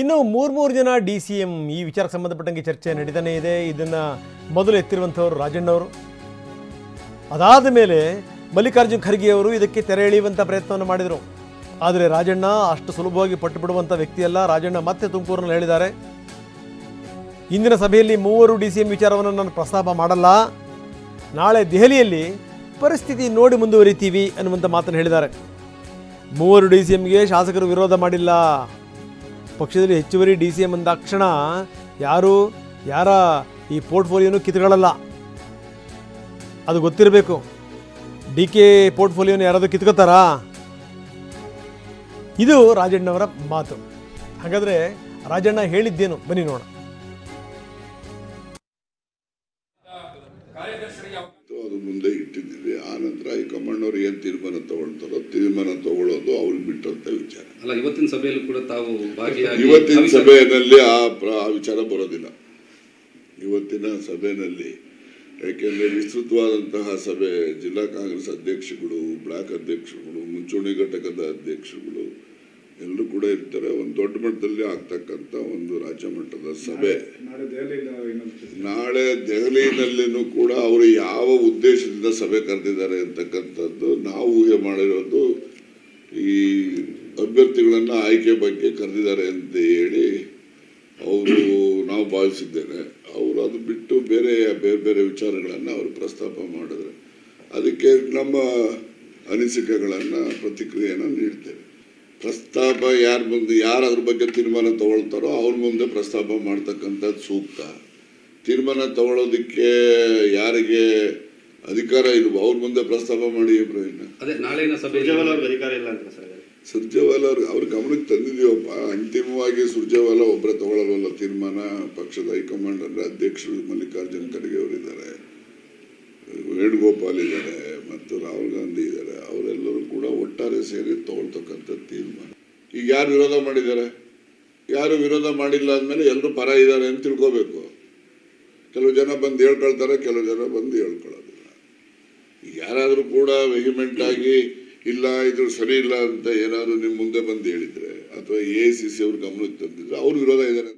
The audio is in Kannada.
ಇನ್ನು ಮೂರು ಜನ DCM ಈ ವಿಚಾರಕ್ಕೆ ಸಂಬಂಧಪಟ್ಟಂಗೆ ಚರ್ಚೆ ನಡೀತಾನೆ ಇದೆ. ಇದನ್ನು ಮೊದಲು ಎತ್ತಿರುವಂಥವರು ರಾಜಣ್ಣವರು. ಅದಾದ ಮೇಲೆ ಮಲ್ಲಿಕಾರ್ಜುನ್ ಖರ್ಗೆ ಅವರು ಇದಕ್ಕೆ ತೆರೆ ಎಳೆಯುವಂಥ ಪ್ರಯತ್ನವನ್ನು ಮಾಡಿದರು. ಆದರೆ ರಾಜಣ್ಣ ಅಷ್ಟು ಸುಲಭವಾಗಿ ಪಟ್ಟು ಬಿಡುವಂಥ ವ್ಯಕ್ತಿಯಲ್ಲ. ರಾಜಣ್ಣ ಮತ್ತೆ ತುಮಕೂರಿನಲ್ಲಿ ಹೇಳಿದ್ದಾರೆ, ಇಂದಿನ ಸಭೆಯಲ್ಲಿ 3 DCM ವಿಚಾರವನ್ನು ನಾನು ಪ್ರಸ್ತಾಪ ಮಾಡಲ್ಲ, ನಾಳೆ ದೆಹಲಿಯಲ್ಲಿ ಪರಿಸ್ಥಿತಿ ನೋಡಿ ಮುಂದುವರಿತೀವಿ ಅನ್ನುವಂಥ ಮಾತನ್ನು ಹೇಳಿದ್ದಾರೆ. 3 DCMಗೆ ಶಾಸಕರು ವಿರೋಧ ಮಾಡಿಲ್ಲ. ಪಕ್ಷದಲ್ಲಿ ಹೆಚ್ಚುವರಿ DCM ಅಂದಾಕ್ಷಣ ಯಾರ ಈ ಪೋರ್ಟ್ಫೋಲಿಯೋನು ಕಿತ್ಕೊಳ್ಳಲ್ಲ, ಅದು ಗೊತ್ತಿರಬೇಕು. DK ಪೋರ್ಟ್ಫೋಲಿಯೋನು ಯಾರಾದರೂ ಕಿತ್ಕೋತಾರಾ? ಇದು ರಾಜಣ್ಣವರ ಮಾತು. ಹಾಗಾದರೆ ರಾಜಣ್ಣ ಹೇಳಿದ್ದೇನು ಬನ್ನಿ ನೋಡೋಣ. ಅದು ಮುಂದೆ ಇಟ್ಟಿದ್ದೀವಿ. ಆ ನಂತರ ಹೈಕಮಾಂಡ್ ಅವರು ಏನು ತೀರ್ಮಾನ ತಗೊಳ್ತಾರೋ ತೀರ್ಮಾನ ತಗೊಳ್ಳೋದು ಅವ್ರಿಗೆ ಬಿಟ್ಟಂತ ವಿಚಾರ. ಅಲ್ಲ, ಇವತ್ತಿನ ಸಭೆಯಲ್ಲಿ ಕೂಡ ತಾವು ಭಾಗಿಯಾಗಿ ಇವತ್ತಿನ ಸಭೆಯಲ್ಲಿ ಆ ವಿಚಾರ ಬರೋದಿಲ್ಲ. ಇವತ್ತಿನ ಸಭೆಯಲ್ಲಿ ಯಾಕೆಂದರೆ ವಿಸ್ತೃತವಾದಂತಹ ಸಭೆ, ಜಿಲ್ಲಾ ಕಾಂಗ್ರೆಸ್ ಅಧ್ಯಕ್ಷಗಳು, ಬ್ಲಾಕ್ ಅಧ್ಯಕ್ಷರುಗಳು, ಮುಂಚೂಣಿ ಘಟಕದ ಅಧ್ಯಕ್ಷರುಗಳು ಎಲ್ಲರೂ ಕೂಡ ಇರ್ತಾರೆ. ಒಂದು ದೊಡ್ಡ ಮಟ್ಟದಲ್ಲಿ ಆಗ್ತಕ್ಕಂಥ ಒಂದು ರಾಜ್ಯ ಮಟ್ಟದ ಸಭೆ ನಾಳೆ ದೆಹಲಿನಲ್ಲಿನೂ ಕೂಡ ಅವರು ಯಾವ ಉದ್ದೇಶದಿಂದ ಸಭೆ ಕರೆದಿದ್ದಾರೆ ಅಂತಕ್ಕಂಥದ್ದು ನಾವು ಊಹೆ ಮಾಡಿರೋದು, ಈ ಅಭ್ಯರ್ಥಿಗಳನ್ನು ಆಯ್ಕೆ ಬಗ್ಗೆ ಕರೆದಿದ್ದಾರೆ ಅಂತ ಹೇಳಿ ಅವರು ನಾವು ಭಾವಿಸಿದ್ದೇನೆ. ಅವರು ಅದು ಬಿಟ್ಟು ಬೇರೆ ಬೇರೆ ವಿಚಾರಗಳನ್ನು ಅವರು ಪ್ರಸ್ತಾಪ ಮಾಡಿದ್ರೆ ಅದಕ್ಕೆ ನಮ್ಮ ಅನಿಸಿಕೆಗಳನ್ನು ಪ್ರತಿಕ್ರಿಯೆಯನ್ನು ನೀಡ್ತೇವೆ. ಪ್ರಸ್ತಾಪ ಯಾರು ಅದ್ರ ಬಗ್ಗೆ ತೀರ್ಮಾನ ತಗೊಳ್ತಾರೋ ಅವ್ರ ಮುಂದೆ ಪ್ರಸ್ತಾಪ ಮಾಡ್ತಕ್ಕಂಥದ್ದು ಸೂಕ್ತ. ತೀರ್ಮಾನ ತಗೊಳ್ಳೋದಿಕ್ಕೆ ಯಾರಿಗೆ ಅಧಿಕಾರ ಇಲ್ವೋ ಅವ್ರ ಮುಂದೆ ಪ್ರಸ್ತಾಪ ಮಾಡಿ ಪ್ರಯೋಜನ. ಅಧಿಕಾರ ಇಲ್ಲ ಅಂತ ಸರ್. ಸುರ್ಜೇವಾಲಾ ಅವ್ರ ಗಮನಕ್ಕೆ ತಂದಿದ್ದೀವಪ್ಪ. ಅಂತಿಮವಾಗಿ ಸುರ್ಜೇವಾಲಾ ಒಬ್ಬರೇ ತಗೊಳ್ಳಲ್ಲ ತೀರ್ಮಾನ. ಪಕ್ಷದ ಹೈಕಮಾಂಡ್ ಅಂದರೆ ಅಧ್ಯಕ್ಷರು ಮಲ್ಲಿಕಾರ್ಜುನ್ ಖರ್ಗೆ ಅವರಿದ್ದಾರೆ, ವೇಣುಗೋಪಾಲ್ ಇದ್ದಾರೆ ಮತ್ತು ರಾಹುಲ್ ಗಾಂಧಿ ಇದ್ದಾರೆ. ಅವರೆಲ್ಲರೂ ಕೂಡ ಒಟ್ಟಾರೆ ಸೇರಿ ತಗೊಳ್ತಕ್ಕಂಥ ತೀರ್ಮಾನ. ಈಗ ಯಾರು ವಿರೋಧ ಮಾಡಿದ್ದಾರೆ? ಯಾರು ವಿರೋಧ ಮಾಡಿಲ್ಲ ಅಂದಮೇಲೆ ಎಲ್ಲರೂ ಪರ ಇದ್ದಾರೆ ಅಂತ ತಿಳ್ಕೋಬೇಕು. ಕೆಲವು ಜನ ಬಂದು ಹೇಳ್ಕೊಳ್ತಾರೆ, ಕೆಲವು ಜನ ಬಂದು ಹೇಳ್ಕೊಳ್ಳೋದಿಲ್ಲ. ಈಗ ಯಾರಾದರೂ ಕೂಡ ವೆಹಿಮೆಂಟ್ ಆಗಿ ಇಲ್ಲ ಇದು ಸರಿ ಇಲ್ಲ ಅಂತ ಏನಾದರೂ ನಿಮ್ಮ ಮುಂದೆ ಬಂದು ಹೇಳಿದರೆ ಅಥವಾ AICC ಅವ್ರ ಗಮನಕ್ಕೆ ತಂದಿದ್ರೆ ಅವ್ರ ವಿರೋಧ ಇದ್ದಾರೆ.